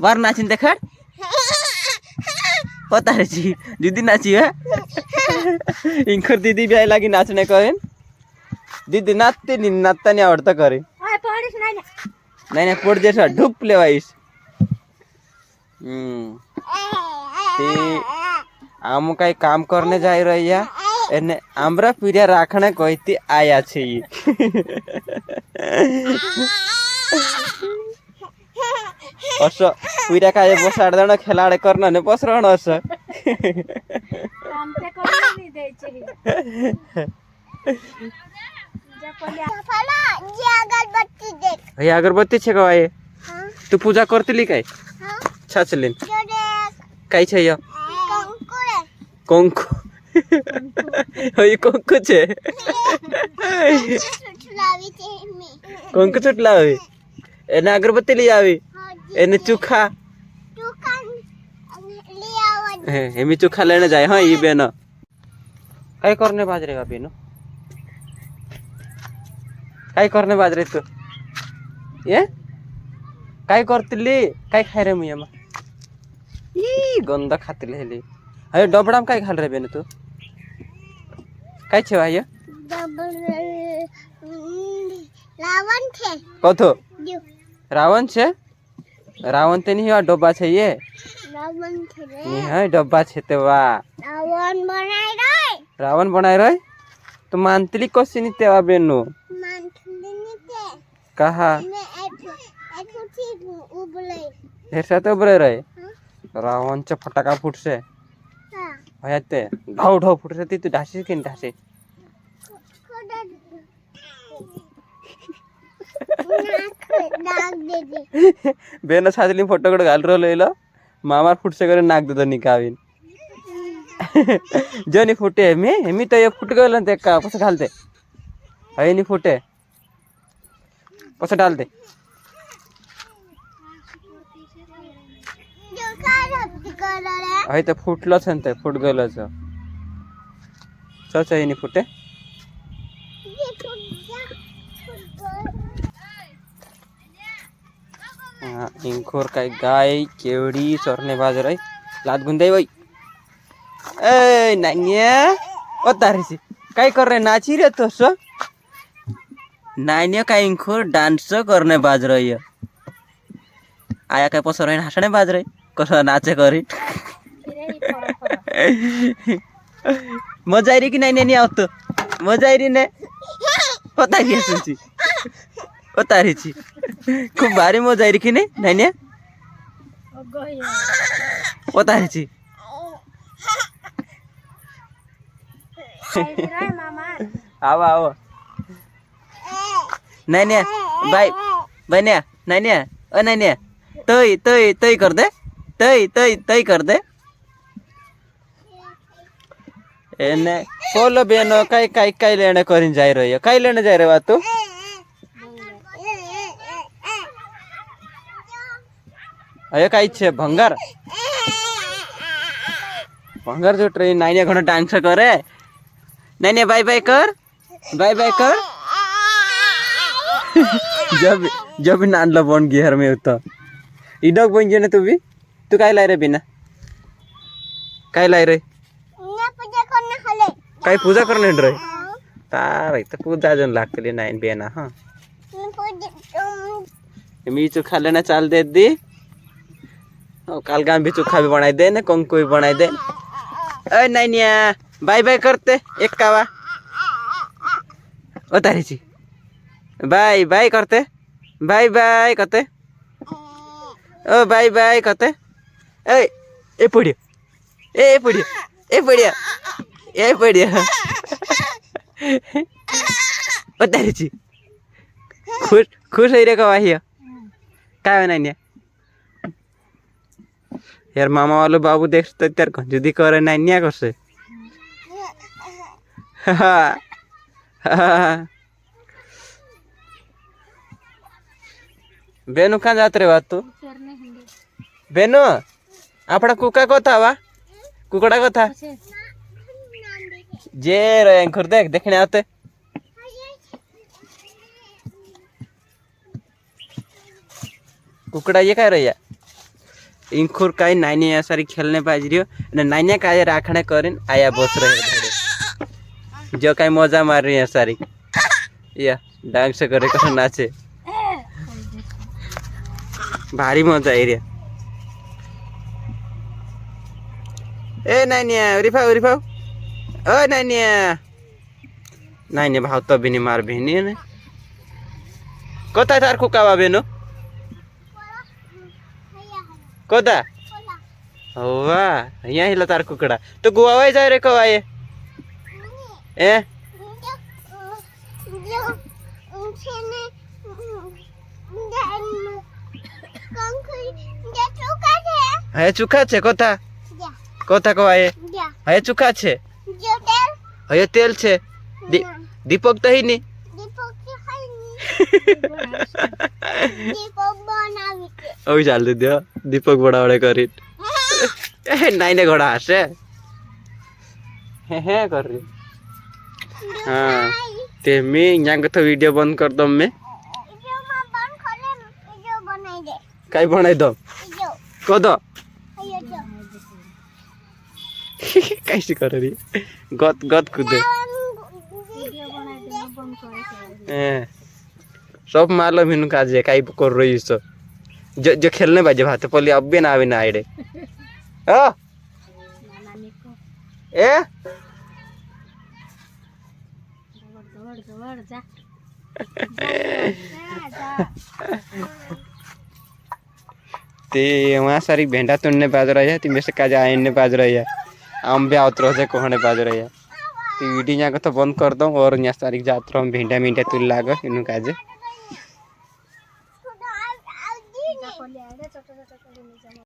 बार नाचिन देखा पता है जी दीदी नाची है इंखर दीदी भी आई लगी नाचने करें दीदी नाचते नहीं नाचता नहीं आवड़ता करे नहीं नहीं पोट जैसा ढुप ले वाइस ते आम कई काम करने जा रही है एने आमरा पीरिया राखने कहती आया छे ये असो पीरिया का ये बसाड़ देना खिलाड़े करना ने पसरण असो काम पे करने नहीं दे चाहिए ये अगरबत्ती देख ये अगरबत्ती छे का ये हां तू पूजा करती ली काय हां छाचलीन जो देख काय छे यो कंकु कंकु ये कंकु छे छुटलावी छे मी कंकु छुटलावी एने अगरबत्ती ली आवी एने चूखा ले आवन हेमी चूखा लेने जाए हाँ ये बेनो काय करने बाज रहेगा बेनो काय करने बाज रहे तू ये काय करतली काय खाय रे मुया मा ई गंदा खातली हेली अरे डबडाम काय खाल रे बेनो तू काय छे भाई रावण छे कथो रावण छे रावण ते नहीं डब्बा छे ये रावण छे रे नहीं है डब्बा छे ते वा रावण बनाए रहे तो मानतली कोसी नहीं तेवा बेनो मानथुनी ते कहा मैं एठो ठीक उबले ढेर सा तो उबरे रहे रावण चे फटाका फुट से हां हयाते ढाव ढाव फुट से तू ढासे की ढासे नाक दे दे बेनो साजली फोटो कड घाल रो लेलो मामार फुट से करे नाक दे दो निकाविन जो नहीं फुटे मी तो ये फुट गयो ते का पस घालते है नहीं फुटे पस डाल दे जो काय हत्ती कर रे है तो फुटलो छन ते फुट गयो छ चल नहीं फुटे ये फुट जा हाँ इंखोर काय गाय केवड़ी चरने बाज रही लात गुंदे भाई ए नानिया ओ तारीसी काय कर रहे नाची रे तो सो नानिया का इंखोर डांस करने बाज रही है आया काय पसर है हंसने बाज रही कर नाचे करी मजा आई रही कि नहीं आओ तो मजा आई रही ने पता ही सुनची पता रही छी खूब भारी मजा आई रही कि नहीं पता रही छी आओ आओ नहीं भाई बनिया नहीं ओ नहीं तय तय तय कर दे तय तय तय कर दे एने बोलो बेनो काई काई काई लेने करिन जाई रही है काई लेने जाई रे बा तू अरे काई छे भंगार भंगार जो ट्रेन नाइनिया घणो डांस करे नाइनिया बाय बाय कर जब जब नानला बन गियर में उतो इडक बन जे ने तू काय लाई रे बिना काय लाई रे पूजा करने हले काय पूजा करने रे तार तो पूजा जन लागतली नाइन बेना हां मी चोखा लेना चाल दे दी और काल गाम भी चोखा भी बनाई दे ने कंको भी बनाई दे ए नाइनिया बाय बाय करते एक कावा ओ तारी जी बाय बाय करते बाय बाय करते ओ बाय बाय करते ए पड़ियो ए पड़ियो ए पड़िया ए पड़िया ओ तारी जी खुश खुश है रे कवाहिया काय नाइनिया यार मामा वालों बाबू देखते त्यार कंजूदी करे नाइनिया करसे बेनु कहाँ जात रे बात तू बेनु आपड़ा कुका कथा वा कुकड़ा कथा जे रे अंकुर देख देखने आते कुकड़ा ये कह रही है इंखुर काई नाइने या सारी खेलने पाज रही हो नाइने का राखने करें आया बस रहे जो काई मजा मार रही है सारी या डांस करे कस नाचे भारी मजा आई रही ए नाइनिया रिफाऊ रिफाऊ ओ नाइनिया नाइने भाव तो भी नहीं मार भी नहीं ने कता तार को कावा बेनो कोदा वाह यहाँ हिला तार कुकड़ा तो गुआवा जाए रे कवा ये ए है चुका छे कोता कोता कवा ये है चुका छे है तेल छे दीपक तो ही नहीं ओ चाल दे दीपक बड़ा बड़े करी नाइने घोड़ा हसे हे कर रही हाँ ते मैं यहाँ तो वीडियो बंद कर दो मैं कई बनाई दो को दो कैसे कर रही गत गत कूदे सब मारलो मीनू काजे कई कर रही सो जो जो खेलने बाजे भाते पहले अब भी ना आवे ना आइडे ओ ए ते वहाँ सारी भेंडा तुड़ने बाज रही है में से काजा आने बाज रही है आम भी आवत रहे कोहने बाज रही है तो वीडियो यहाँ तो बंद कर दो और यहाँ सारी जात रहा भेंडा मींडा तुल लाग इन काजे